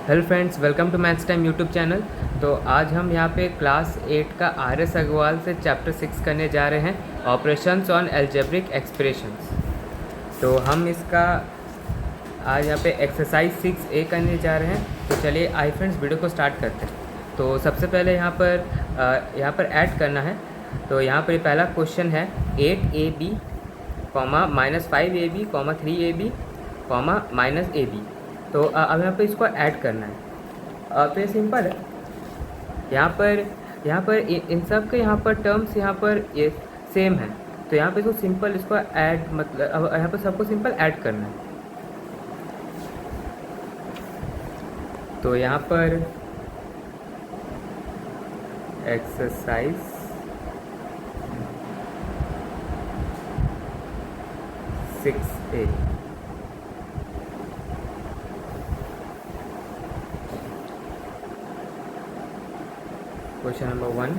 Hello friends, welcome to maths time YouTube channel. तो आज हम यहाँ पे क्लास 8 का आर एस अग्रवाल से चैप्टर 6 करने जा रहे हैं, ऑपरेशंस ऑन एल्जेब्रिक एक्सप्रेशंस। तो हम इसका आज यहाँ पे एक्सरसाइज 6A करने जा रहे हैं। तो चलिए आई फ्रेंड्स वीडियो को स्टार्ट करते हैं। तो सबसे पहले यहाँ पर ऐड करना है। तो यहाँ पर पहला क्वेश्चन है 8AB, -5AB, -3AB, -AB। तो अब यहाँ पे इसको ऐड करना है। तो ये सिंपल है। यहाँ पर इन सब के यहाँ पर टर्म्स यहाँ पर ये सेम है। तो यहाँ पे इसको सिंपल इसको ऐड मतलब अब यहाँ पर सबको सिंपल ऐड करना है। तो यहाँ पर exercise 6A, question number 1,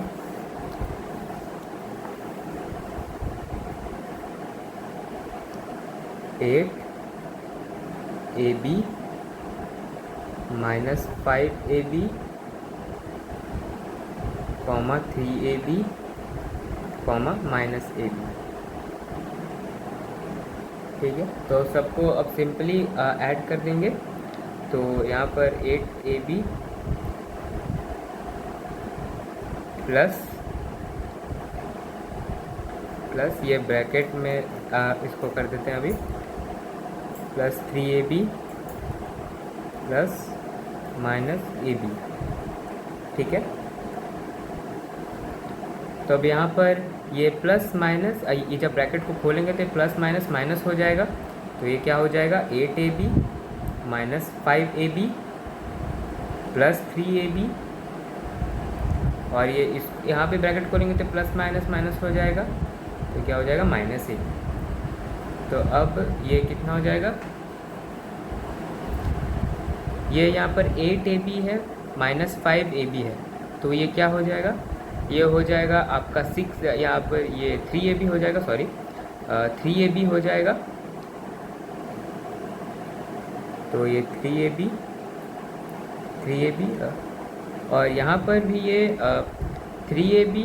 (8AB -5AB, (3AB, -AB)। ठीक है, तो सबको अब सिंपली ऐड कर देंगे। तो यहाँ पर 8AB प्लस ये ब्रैकेट में इसको कर देते हैं अभी, +3AB प्लस -AB। ठीक है, तो अब यहाँ पर ये प्लस माइनस, ये जब ब्रैकेट को खोलेंगे तो प्लस माइनस माइनस हो जाएगा। तो ये क्या हो जाएगा, 8AB -5AB +3AB, और ये इस यहाँ पे ब्रैकेट खोलेंगे तो प्लस माइनस माइनस हो जाएगा। तो क्या हो जाएगा, -AB। तो अब ये कितना हो जाएगा, ये यहाँ पर 8AB है -5AB है। तो ये क्या हो जाएगा, ये हो जाएगा आपका 6, यहाँ पर ये 3AB हो जाएगा, सॉरी 3AB हो जाएगा। तो ये 3AB और यहाँ पर भी ये 3AB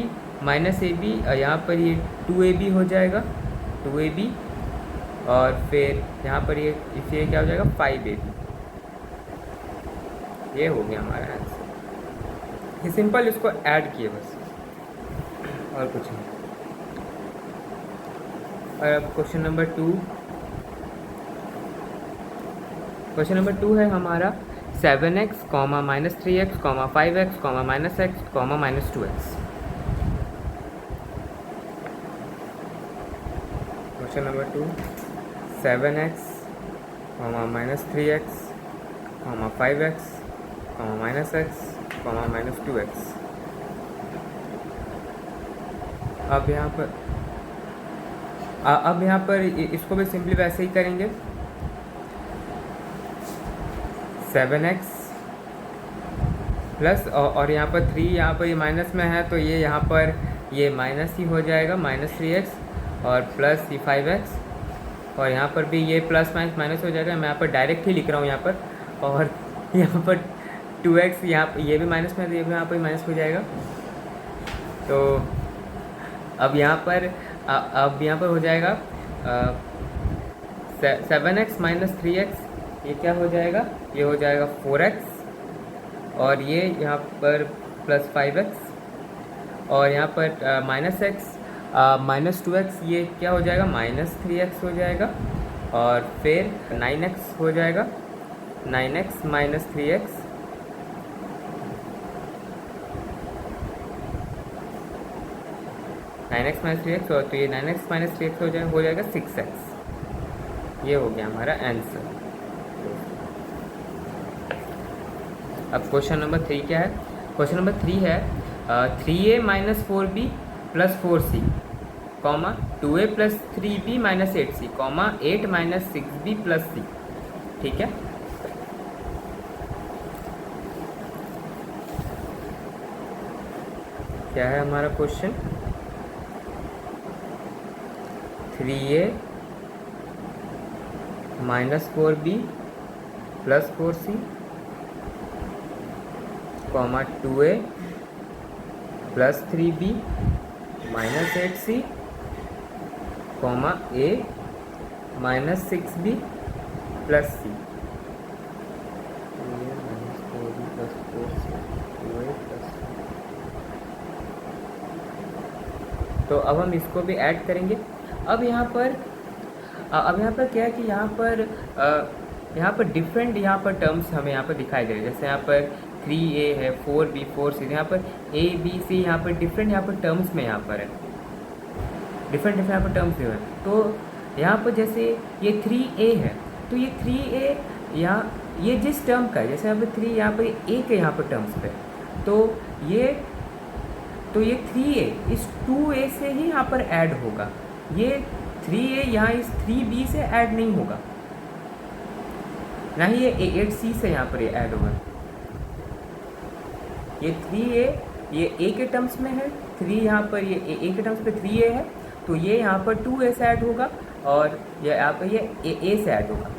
-AB, यहाँ पर ये 2AB हो जाएगा, 2AB, और फिर यहाँ पर ये इसे क्या हो जाएगा, 5AB। ये हो गया हमारा आंसर। ये सिंपल इसको ऐड किए बस, और कुछ नहीं। और अब क्वेश्चन नंबर 2 है हमारा 7x, -3x, 5x, -x, -2x। Question number 2, 7x, -3x, 5x, -x, -2x। अब यहाँ पर इसको भी सिंपली वैसे ही करेंगे। 7x प्लस, और यहाँ पर 3, यहाँ पर ये माइनस में है तो ये यहाँ पर ये माइनस ही हो जाएगा, -3x, और प्लस ये 5x, और यहाँ पर भी ये प्लस माइनस माइनस हो जाएगा। मैं यहाँ पर डायरेक्ट ही लिख रहा हूँ यहाँ पर, और यहाँ पर 2x, यहाँ पर ये भी माइनस में है तो ये भी यहाँ पर माइनस हो जाएगा। तो अब यहाँ पर हो जाएगा 7x -3x, ये क्या हो जाएगा, ये हो जाएगा 4x, और ये यहाँ पर प्लस 5x, और यहाँ पर -x -2x, ये क्या हो जाएगा, -3x हो जाएगा, और फिर 9x हो जाएगा, 9x -3x, और तो ये 9x -3x हो जाएगा 6x। ये हो गया हमारा आंसर। अब क्वेश्चन नंबर 3 क्या है, क्वेश्चन नंबर 3 है 3a -4b +4c, 2a +3b -8c, 8 -6b +c। ठीक है, क्या है हमारा question, 3a -4b +4c comma 2a plus 3b minus 8c comma a minus 6b plus c। तो अब हम इसको भी ऐड करेंगे। अब यहाँ पर क्या है कि यहाँ पर डिफरेंट यहाँ पर टर्म्स हमें यहाँ पर दिखाई दे रहे हैं। जैसे यहाँ पर 3a है, 4b 4c, यहाँ पर a b c यहाँ पर डिफरेंट यहाँ पर टर्म्स में यहाँ पर है, डिफरेंट यहाँ पर टर्म्स जो है। तो यहाँ पर जैसे ये 3a है, तो ये 3a यहाँ ये जिस टर्म का है, जैसे यहाँ पर 3 यहाँ पर a के यहाँ पर टर्म्स पे, तो ये 3a इस 2a से ही यहाँ पर ऐड होगा। ये 3a यहाँ इस 3b से ऐड नहीं होगा, ना ही ये 8c से यहाँ पर ये ऐड होगा। ये 3a ये a के टर्म्स में है, 3 यहाँ पर ये a के टर्म्स पे 3a है, तो ये यहाँ पर 2a से ऐड होगा और ये यहाँ पर ये a से ऐड होगा।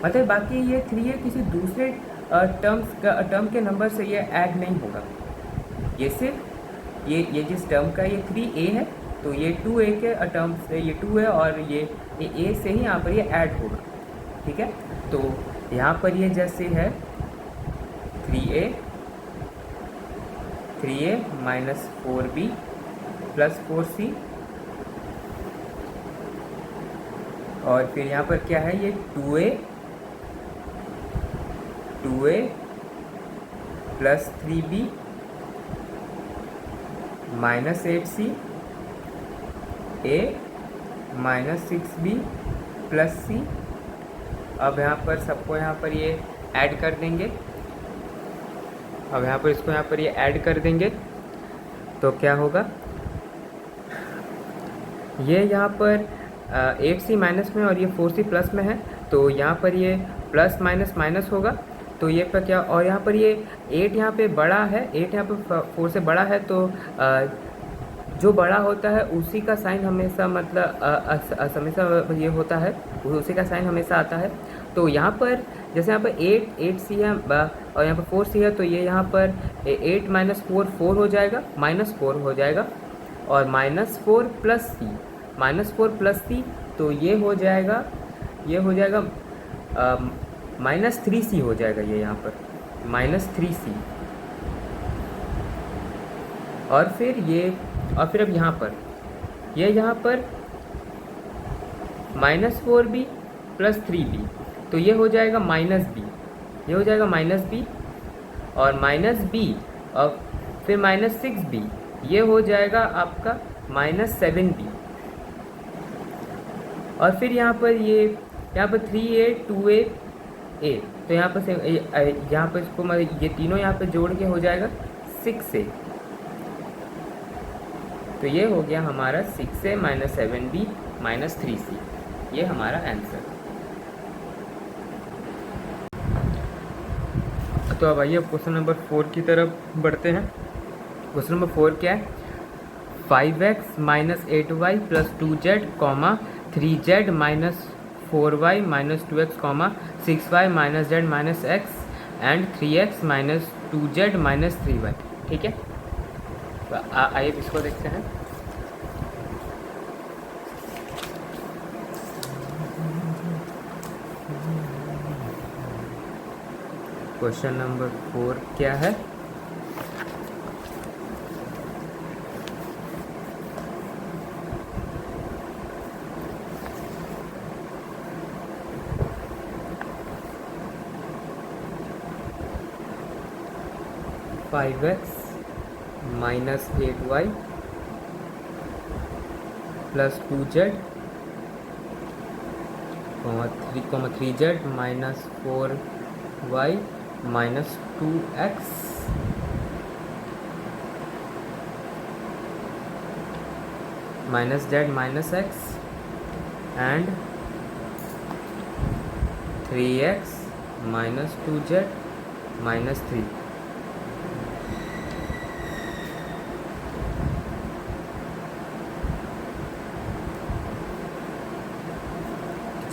मतलब बाकी ये 3a किसी दूसरे टर्म के नंबर से ये ऐड नहीं होगा। ये सिर्फ ये जिस टर्म का ये 3a है, तो ये 2a के टर्म से ये 2 है और ये a से ही यहाँ पर ये ऐड होगा। ठीक है, तो यहाँ पर ये जैसे है 3a minus 4b plus 4c, और फिर यहाँ पर क्या है ये 2a plus 3b minus 8c a minus 6b plus c। अब यहाँ पर सबको यहाँ पर ये ऐड कर देंगे। अब यहाँ पर इसको यहाँ पर ये ऐड कर देंगे तो क्या होगा, ये यहाँ पर 8c माइनस में और ये 4c प्लस में है, तो यहाँ पर ये प्लस माइनस माइनस होगा, तो ये पर क्या, और यहाँ पर ये 8 यहाँ पे बड़ा है, 8 यहाँ पर 4 से बड़ा है, तो जो बड़ा होता है उसी का साइन हमेशा मतलब हमेशा ये होता है, उसी का साइन हमेशा आता है। तो यहाँ पर जैसे यहाँ पर 8c है और यहाँ पर 4c है, तो ये यहाँ पर 8 माइनस 4 4 हो जाएगा, माइनस 4 हो जाएगा, और माइनस 4 प्लस c, तो ये हो जाएगा माइनस 3c हो जाएगा, ये यहाँ पर माइनस 3c। और फिर अब यहाँ पर माइनस 4b प्लस 3b, तो ये हो जाएगा माइनस b, ये हो जाएगा माइनस b, और माइनस b और फिर माइनस 6b, ये हो जाएगा आपका माइनस 7b। और फिर यहाँ पर 3a 2a a, तो यहाँ पर इसको मतलब ये तीनों यहाँ पर जोड़ के हो जाएगा 6a, तो ये हो गया हमारा 6a minus 7b minus 3c, ये हमारा आंसर। तो अब आइए क्वेश्चन नंबर 4 की तरफ बढ़ते हैं। क्वेश्चन नंबर 4 क्या है, 5x minus 8y plus 2z comma 3z minus 4y minus 2x comma 6y minus z minus x and 3x minus 2z minus 3y। ठीक है, तो आइए इसको देखते हैं। क्वेश्चन नंबर 4 क्या है, five x minus 8y plus 2z comma 3z minus 4y minus 2x minus z minus x and 3x minus 2z minus 3।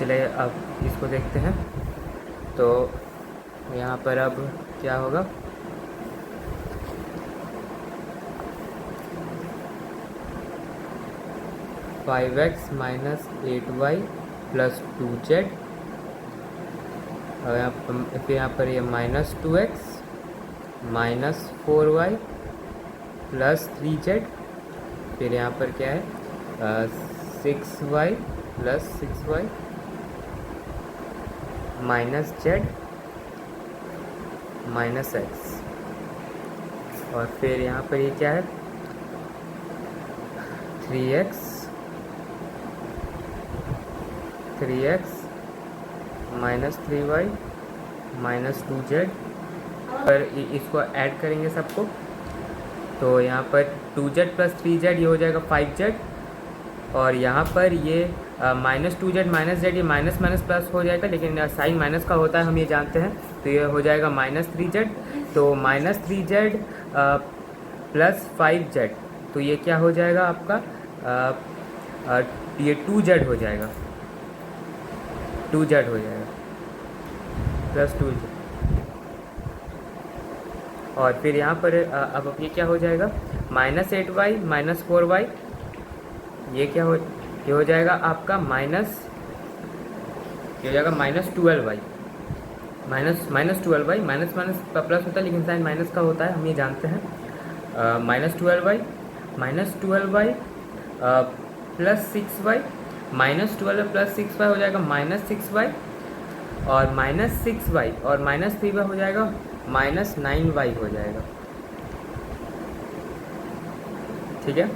चलिए अब इसको देखते हैं। तो यहाँ पर अब क्या होगा, 5x minus 8y plus 2z, और फिर यहाँ पर ये minus 2x minus 4y plus 3z, फिर यहाँ पर क्या है 6y plus 6y minus z minus x, और फिर यहाँ पर ये क्या है 3x minus 3y minus 2z, पर इसको ऐड करेंगे सबको, तो यहाँ पर 2z प्लस 3z ये हो जाएगा 5z, और यहाँ पर ये माइनस 2z माइनस z ये माइनस माइनस प्लस हो जाएगा, लेकिन साइन माइनस का होता है हम ये जानते हैं, तो ये हो जाएगा माइनस 3z, तो माइनस 3z प्लस 5z, तो ये क्या हो जाएगा आपका ये 2z हो जाएगा, 2z हो जाएगा प्लस 2z, और फिर यहाँ पर अब ये क्या हो जाएगा माइनस 8y माइनस 4y, ये हो जाएगा आपका माइनस, ये हो जाएगा minus 12y, minus 12y, minus minus plus होता है लेकिन साइन माइनस का होता है हम ये जानते हैं, minus 12y plus 6y, minus 12 plus 6y हो जाएगा माइनस 6y, और माइनस 6y और माइनस 3y हो जाएगा माइनस 9y हो जाएगा, ठीक है।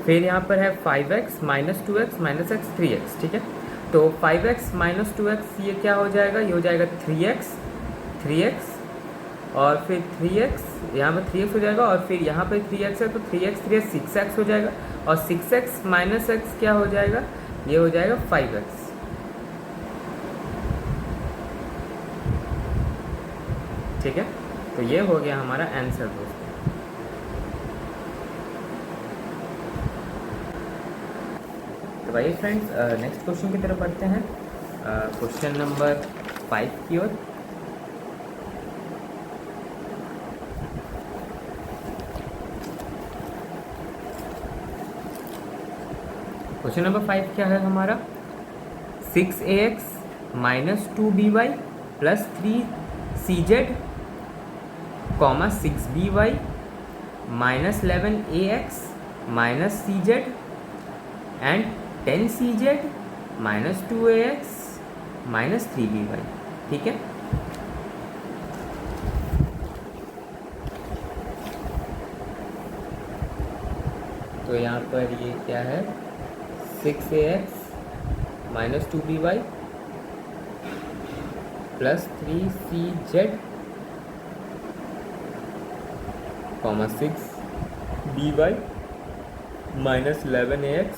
फिर यहाँ पर है 5x minus 2x minus x 3x, ठीक है। तो 5x माइनस 2x ये क्या हो जाएगा, ये हो जाएगा 3x, और फिर 3x यहाँ पर 3x हो जाएगा, और फिर यहाँ पर 3x है तो 3x 6x हो जाएगा, और 6x माइनस x क्या हो जाएगा, ये हो जाएगा 5x, ठीक है। तो ये हो गया हमारा आंसर दोस्तों। तो भाई फ्रेंड्स नेक्स्ट क्वेश्चन की तरफ बढ़ते हैं, क्वेश्चन नंबर 5 की ओर। क्वेश्चन नंबर 5 क्या है हमारा, 6ax minus 2by plus 3cz comma 6by minus 11ax minus cz and 10cz minus 2ax minus 3by, ठीक है। तो यहाँ पर ये क्या है 6ax minus 2by plus 3cz comma 6by minus 11ax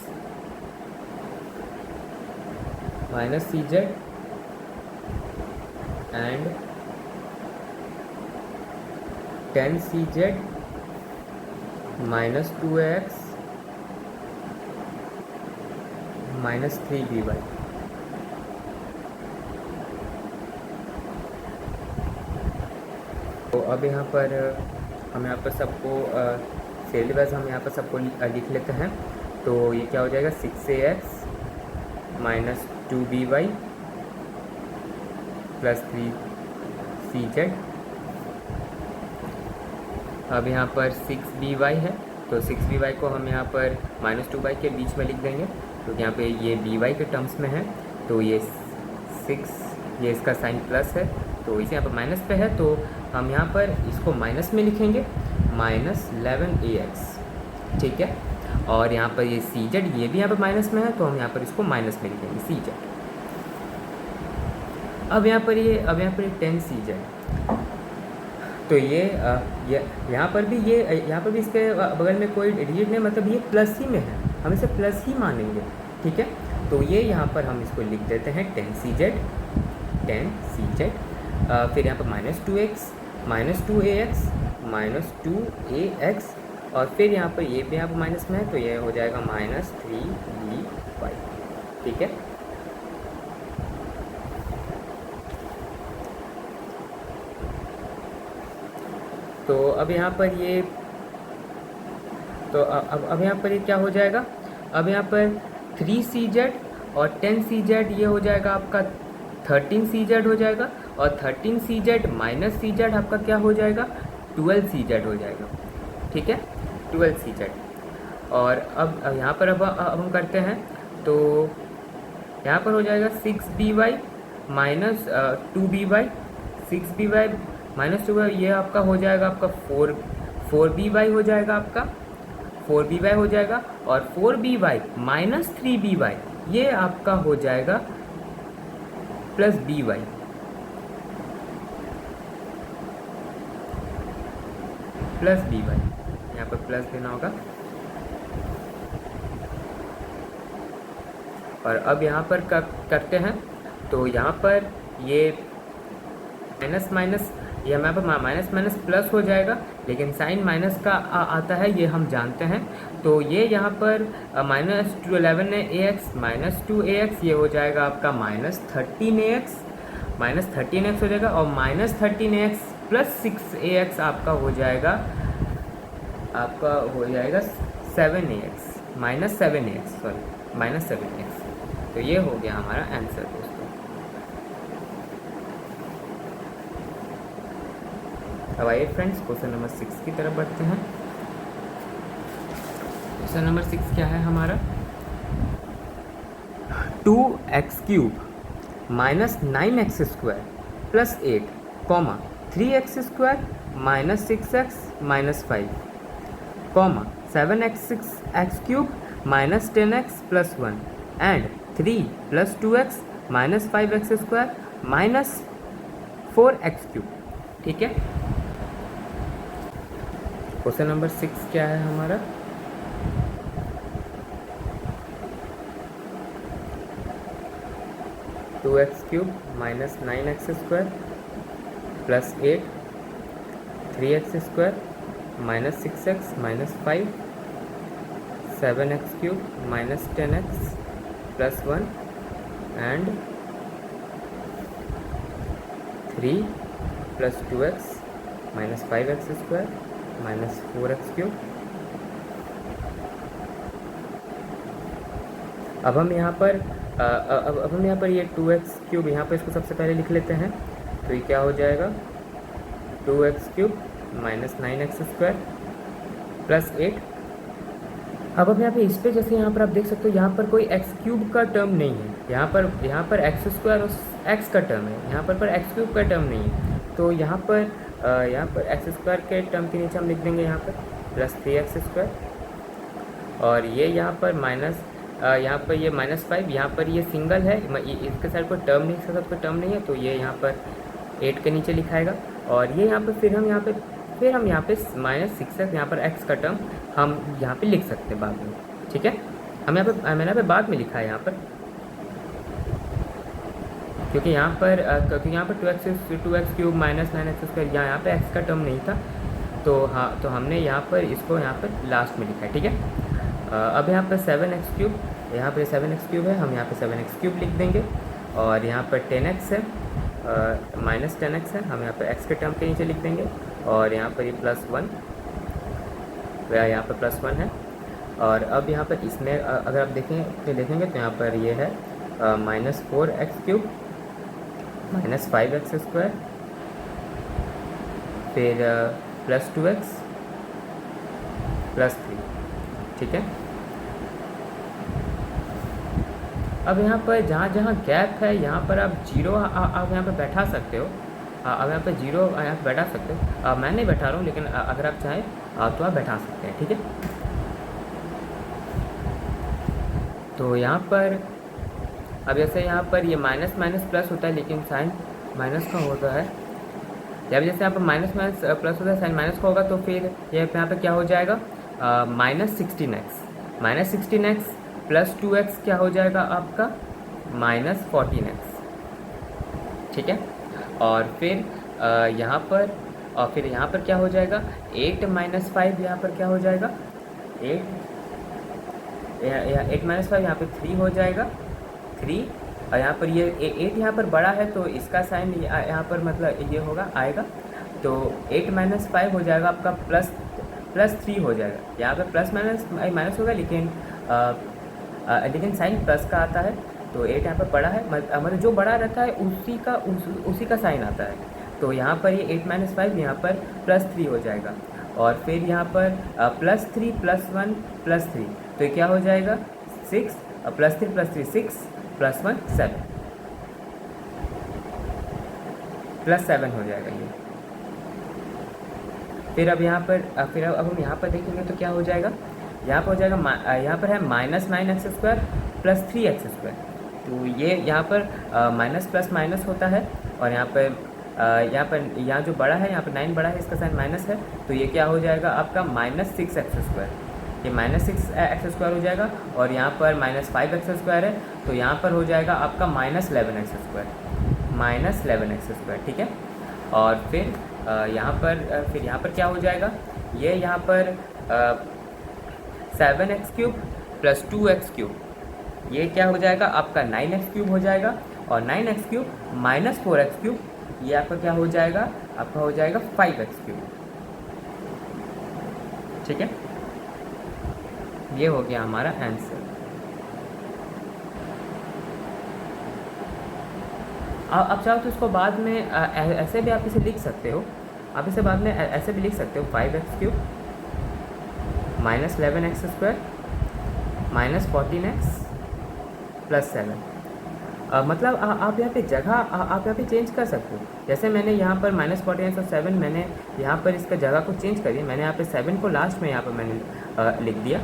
minus cz and 10cz minus 2ax minus 3by। तो अब यहाँ पर हम यहाँ पर सबको सिलेबस हम यहाँ पर सबको लिख लेते हैं। तो ये क्या हो जाएगा 6ax minus 2by plus 3cz। अब यहाँ पर 6by है तो 6by को हम यहाँ पर माइनस 2y के बीच में लिख देंगे, क्योंकि यहाँ पे ये by के टर्म्स में है। तो ये 6 ये इसका साइन प्लस है तो इसे यहाँ पर माइनस पे है, तो हम यहाँ पर इसको माइनस में लिखेंगे माइनस 11ax, ठीक है। और यहाँ पर ये cz ये भी यहाँ पर माइनस में है तो हम यहाँ पर इसको माइनस में लिखेंगे cz। अब यहाँ पर ये 10cz, तो ये यहाँ पर भी इसके बगल में कोई डिजिट नहीं, मतलब ये प्लस ही में है, हम इसे प्लस ही मानेंगे, ठीक है। तो ये यहाँ पर हम इसको लिख देते हैं 10cz, फिर यहाँ पर minus 2x minus 2ax minus 2ax, और फिर यहाँ पर ये भी यहाँ पर माइनस में है तो ये हो जाएगा माइनस 3by, ठीक है। तो अब यहाँ पर ये अब यहाँ पर ये क्या हो जाएगा अब यहाँ पर 3CZ और 10CZ ये हो जाएगा आपका 13CZ हो जाएगा, और 13CZ माइनस CZ आपका क्या हो जाएगा 12CZ हो जाएगा। ठीक है, 12CZ। और अब यहाँ पर अब हम करते हैं तो यहाँ पर हो जाएगा 6BY minus 2BY, 6BY minus 2BY, ये आपका हो जाएगा आपका 4BY हो जाएगा आपका 4BY हो जाएगा, और 4BY माइनस 3BY ये आपका हो जाएगा प्लस BY। प्लस BY यहाँ पर प्लस देना होगा। और अब यहाँ पर करते हैं तो यहाँ पर ये माइनस माइनस, ये यहाँ पर माइनस माइनस प्लस हो जाएगा, लेकिन साइन माइनस का आता है ये हम जानते हैं। तो ये यहाँ पर माइनस 11 है AX माइनस 2AX, ये हो जाएगा आपका माइनस 13AX, माइनस 13AX हो जाएगा, और माइनस 13AX प्लस 6AX आपका हो जाएगा 7AX minus 7AX, sorry minus 7AX। तो ये हो गया हमारा आंसर दोस्तों। अब आइए फ्रेंड्स क्वेश्चन नंबर 6 की तरफ बढ़ते हैं। क्वेश्चन नंबर 6 क्या है हमारा, 2x³ minus 9x² plus 8 comma 3x² minus 6x minus 5 comma 7x³ minus 10x plus 1 and 3 plus 2x minus 5x² minus 4x³। ठीक है, क्वेश्चन नंबर 6 क्या है हमारा, two x cube minus 9x² plus 8 3x² minus 6x minus 5 7x³ minus 10x plus 1 and 3 plus 2x minus 5x² minus 4x³। अब हम यहाँ पर अब हम यहाँ पर ये 2x³ यहाँ पर इसको सबसे पहले लिख लेते हैं। तो ये क्या हो जाएगा 2x³ माइनस 9x² प्लस 8। अब यहाँ पे इस पे जैसे यहाँ पर आप देख सकते हो यहाँ पर कोई x³ का टर्म नहीं है, यहाँ पर x² और x का टर्म है, यहाँ पर x³ का टर्म नहीं है। तो यहाँ पर x² के टर्म के नीचे हम लिख देंगे यहाँ पर प्लस 3x², और ये यहाँ पर माइनस यहाँ पर ये माइनस 5, यहाँ पर ये सिंगल है, इसके साइड कोई टर्म नहीं, इसके साथ कोई टर्म नहीं है, तो ये यहाँ पर 8 के नीचे लिखाएगा। और ये यहाँ पर फिर हम यहाँ पे माइनस 6x, यहाँ पर x का टर्म हम यहाँ पे लिख सकते हैं बाद में। ठीक है, मैंने यहाँ पे बाद में लिखा है यहाँ पर, क्योंकि यहाँ पर 2x³ माइनस 9x² यहाँ पे x का टर्म नहीं था, तो हाँ, तो हमने यहाँ पर इसको यहाँ पर लास्ट में लिखा है। ठीक है, अब यहाँ पर 7x³, यहाँ पर 7x³ है, हम यहाँ पे 7x³ लिख देंगे, और यहाँ पर 10x है माइनस 10x है, हम यहाँ पर x के टर्म के नीचे लिख देंगे, और यहाँ पर ये प्लस 1, यहाँ पर प्लस 1 है। और अब यहाँ पर इसमें अगर आप देखेंगे तो यहाँ पर ये है माइनस 4x³ माइनस 5x², फिर प्लस 2x प्लस 3। ठीक है, अब यहाँ पर जहाँ गैप है यहाँ पर आप जीरो आप यहाँ पर बैठा सकते हो, अब यहाँ पर जीरो यहाँ पर बैठा सकते हो। मैं नहीं बैठा रहा हूँ, लेकिन अगर आप चाहें तो आप बैठा सकते हैं। ठीक है, तो यहाँ पर अब जैसे यहाँ पर ये माइनस माइनस प्लस होता है, लेकिन साइन माइनस का होता है। जब जैसे यहाँ पर माइनस माइनस प्लस होता है, साइन माइनस का होगा, तो फिर यहाँ पर क्या हो जाएगा माइनस 16x प्लस 2x क्या हो जाएगा आपका माइनस 14x। ठीक है, और फिर यहाँ पर क्या हो जाएगा 8 माइनस 5, यहाँ पर क्या हो जाएगा 8 माइनस 5, यहाँ पर 3 हो जाएगा 3, और यहाँ पर ये 8 यहाँ पर बड़ा है, तो इसका साइन यहाँ पर मतलब ये होगा आएगा, तो 8 माइनस 5 हो जाएगा आपका प्लस 3 हो जाएगा। यहाँ पर प्लस माइनस होगा, लेकिन लेकिन साइन प्लस का आता है, तो 8 यहाँ पर बड़ा है, मतलब जो बड़ा रहता है उसी का साइन आता है। तो यहाँ पर ये 8 - 5 यहाँ पर +3 हो जाएगा, और फिर यहाँ पर +3 +1 +3, तो ये क्या हो जाएगा 6, +3 +3 6 +1 7, +7 हो जाएगा ये। फिर अब यहाँ पर अब हम यहाँ पर देखेंगे तो क्या हो जाएगा, यहाँ पर हो जाएगा यहाँ पर है -9x² + 3x², तो ये यहाँ पर माइनस प्लस माइनस होता है, और यहाँ जो बड़ा है, यहाँ पर 9 बड़ा है, इसका साइन माइनस है, तो ये क्या हो जाएगा आपका -6x², ये -6x² हो जाएगा, और यहाँ पर -5x² है, तो यहाँ पर हो जाएगा आपका -11x², ठीक है। और फिर यहाँ पर क्या हो जाएगा, ये यहाँ पर 7x³ + 2x³, ये क्या हो जाएगा आपका 9x³ हो जाएगा, और 9x³ - 4x³, ये आपका क्या हो जाएगा, आपका हो जाएगा 5x³, ठीक है। ये हो गया हमारा आंसर। आप चाहो तो इसको बाद में ऐसे भी आप इसे लिख सकते हो, आप इसे बाद में ऐसे भी लिख सकते हो 5x³ - 11x² - 14x + 7। मतलब आप यहाँ पे जगह आप यहाँ पे चेंज कर सकते हो, जैसे मैंने यहाँ पर -14x और 7, मैंने यहाँ पर इसका जगह को चेंज कर दिया, मैंने यहाँ पे 7 को लास्ट में यहाँ पर मैंने लिख दिया,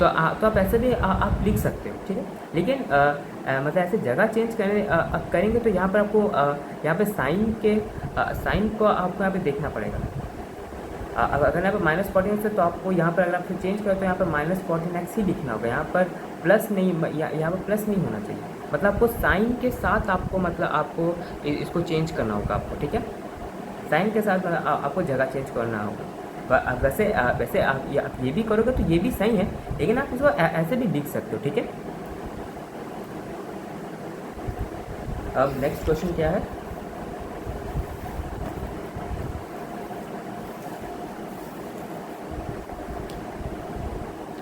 तो आप ऐसे भी आप लिख सकते हो, ठीक है। लेकिन मतलब ऐसे जगह चेंज करेंगे तो यहाँ पर आपको यहाँ पे साइन को आपको यहाँ पे देखना पड़ेगा। अगर यहाँ पर -14x है तो आपको यहाँ पर अगर आप चेंज करें तो यहाँ पर -14x ही लिखना होगा, यहाँ पर प्लस नहीं, यहाँ पर प्लस नहीं होना चाहिए, मतलब आपको साइन के साथ आपको इसको चेंज करना होगा आपको, ठीक है। साइन के साथ आपको जगह चेंज करना होगा। वैसे आप ये भी करोगे तो ये भी सही है, लेकिन आप इसको ऐसे भी लिख सकते हो, ठीक है। अब नेक्स्ट क्वेश्चन क्या है,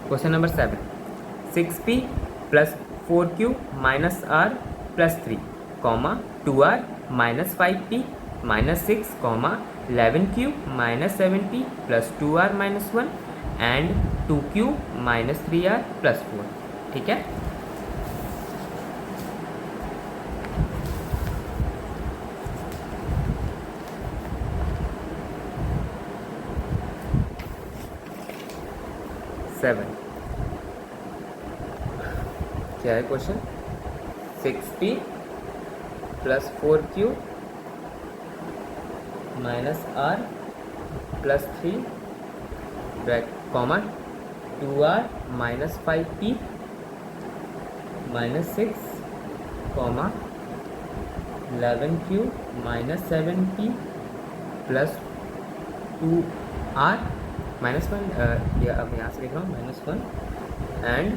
question number 7, 6p + 4q - r + 3, 2r - 5p - 6, 11q - 7p + 2r - 1 and 2q - 3r + 4, ठीक है। क्या है question, 6p + 4q - r + 3, 2r - 5p - 6, 11q - 7p + 2r - 1, ये अब यहाँ से लिख रहा हूँ -1 एंड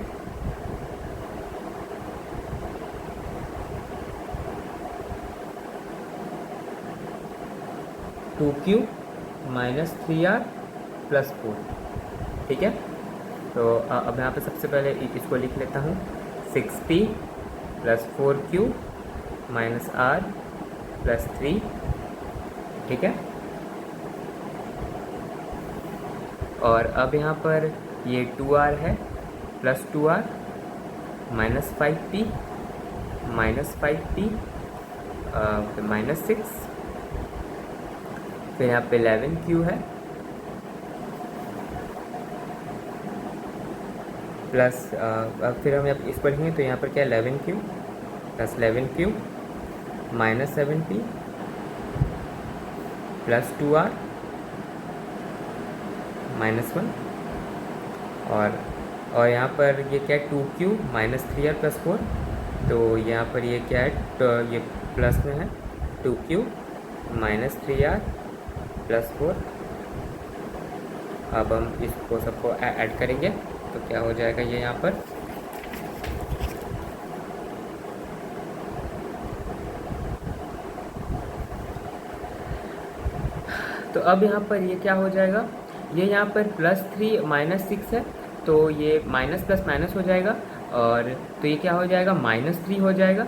2q - 3r + 4, ठीक है। तो अब यहाँ पे सबसे पहले इसको लिख लेता हूँ, 6p + 4q - r + 3, ठीक है। और अब यहाँ पर ये 2r है, + 2r - 5p -5p -6, फिर यहाँ पे 11q है, प्लस फिर हम इसको लिखेंगे तो यहाँ पर क्या है 11q + 11q - 7p + 2r - 1, और यहाँ पर ये क्या है 2q - 3r + 4, तो यहाँ पर ये क्या है, तो ये प्लस में है 2q - 3r + 4। अब हम इसको सबको ऐड करेंगे तो क्या हो जाएगा ये यहाँ पर, तो अब यहाँ पर ये क्या हो जाएगा, ये यहाँ पर +3 - 6 है, तो ये माइनस प्लस माइनस हो जाएगा, और तो ये क्या हो जाएगा, -3 हो जाएगा।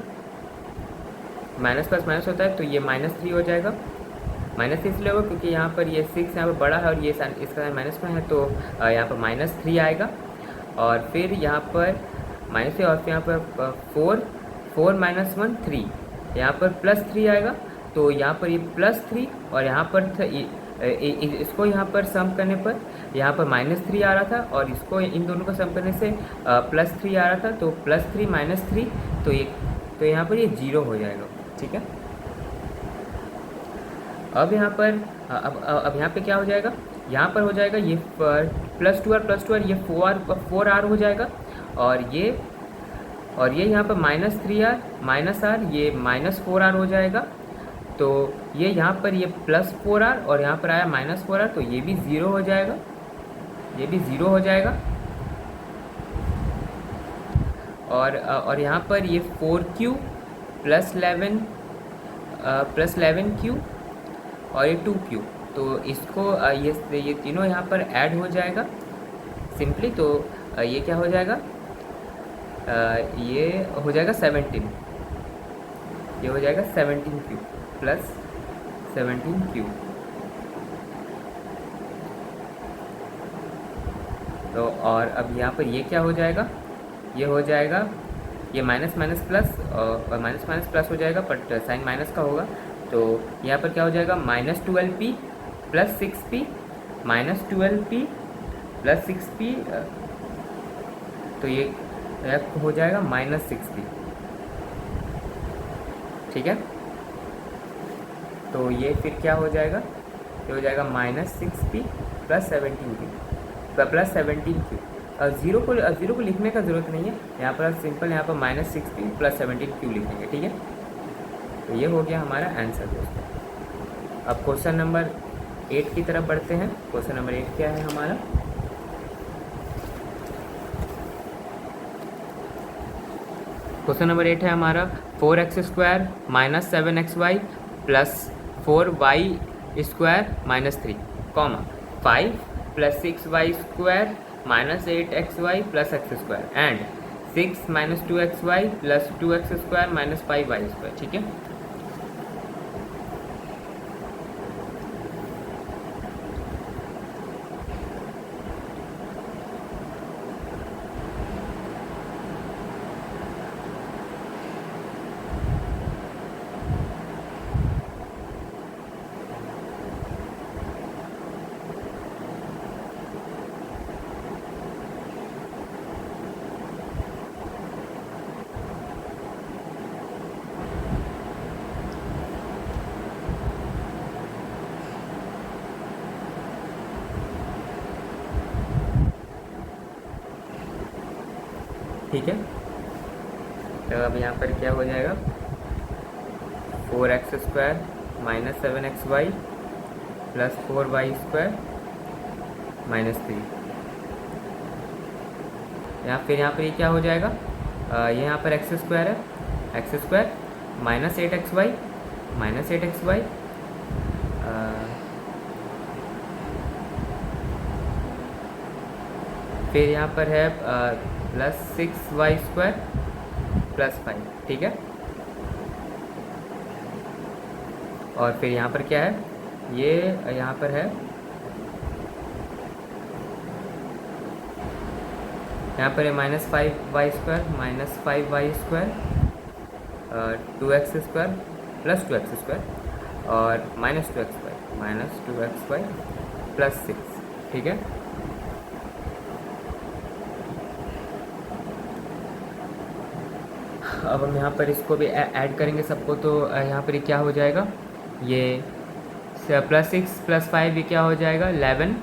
माइनस प्लस माइनस होता है तो ये -3 हो जाएगा। -3 इसलिए होगा क्योंकि यहाँ पर ये 6 यहाँ पर बड़ा है और ये इसका साइन माइनस में है, तो यहाँ पर -3 आएगा। और फिर यहाँ पर -3 और फिर यहाँ पर 4 माइनस 1 3, यहाँ पर +3 आएगा। तो यहाँ पर ये +3 और यहाँ पर इसको यहाँ पर सम करने पर यहाँ पर -3 आ रहा था और इसको इन दोनों का सम करने से +3 आ रहा था। तो +3 -3 तो यहाँ पर ये 0 हो जाएगा। ठीक है, अब यहाँ पर अब यहाँ पे क्या हो जाएगा, यहाँ पर हो जाएगा ये +2r ये 4r हो जाएगा। और ये यहाँ पर -3r ये -4r हो जाएगा। तो ये यहाँ पर ये +4r और यहाँ पर आया -4r, तो ये भी 0 हो जाएगा, ये भी 0 हो जाएगा। और यहाँ पर ये 4q + 11q और ये 2q, तो इसको ये तीनों यहाँ पर ऐड हो जाएगा सिंपली। तो ये क्या हो जाएगा, ये हो जाएगा 17, ये हो जाएगा 17q + 17q। तो और अब यहाँ पर ये क्या हो जाएगा, ये हो जाएगा ये माइनस माइनस प्लस और माइनस माइनस प्लस हो जाएगा, बट साइन माइनस का होगा। तो यहाँ पर क्या हो जाएगा, -12p + 6p -12p + 6p, तो ये हो जाएगा -6p। ठीक है, तो ये फिर क्या हो जाएगा, ये हो जाएगा -6p + 17p + 17q। जीरो को लिखने का ज़रूरत नहीं है, यहाँ पर सिंपल यहाँ पर -6p + 17q लिखेंगे। ठीक है, तो ये हो गया हमारा आंसर दोस्तों। अब क्वेश्चन नंबर 8 की तरफ बढ़ते हैं। क्वेश्चन नंबर 8 क्या है हमारा, क्वेश्चन नंबर 8 है हमारा 4x² - 7xy + 4y² - 3, 5 + 6y² - 8xy + x² and 6 - 2xy + 2x² - 5y²। ठीक है, ठीक है। तो अब यहाँ पर क्या हो जाएगा, 4x² - 7xy + 4y² - 3। यहाँ पर ये क्या हो जाएगा, ये यहाँ पर x² है, x² - 8xy - 8xy फिर यहाँ पर है +6y² + 5। ठीक है, और फिर यहाँ पर क्या है, ये यहाँ पर है, यहाँ पर है -5y² - 5y² 2x² + 2x² और -2xy + 6। ठीक है, अब हम यहाँ पर इसको भी ऐड करेंगे सबको। तो यहाँ पर क्या हो जाएगा, ये +6 + 5 ये क्या हो जाएगा, 11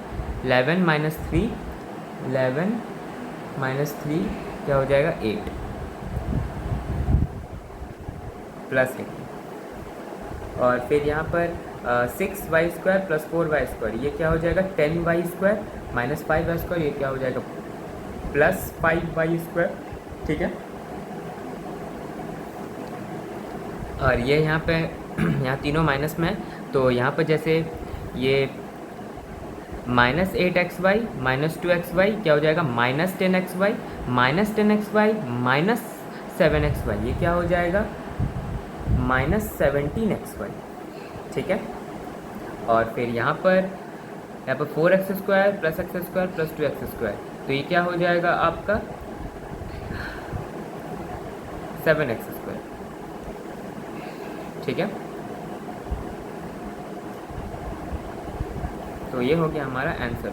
- 3 11 - 3 क्या हो जाएगा, 8 + 8। और फिर यहाँ पर 6y² + 4y² ये क्या हो जाएगा, 10y² - 5y², ये क्या हो जाएगा, +5y²। ठीक है, और ये यहाँ पे यहाँ तीनों माइनस में है, तो यहाँ पर जैसे ये माइनस 8xy माइनस 2xy क्या हो जाएगा, minus 10xy minus 10xy minus 7xy, ये क्या हो जाएगा, माइनस 17xy। ठीक है, और फिर यहाँ पर 4x² plus x² plus 2x², तो ये क्या हो जाएगा आपका 7x²। ठीक है, तो ये हो गया हमारा आंसर।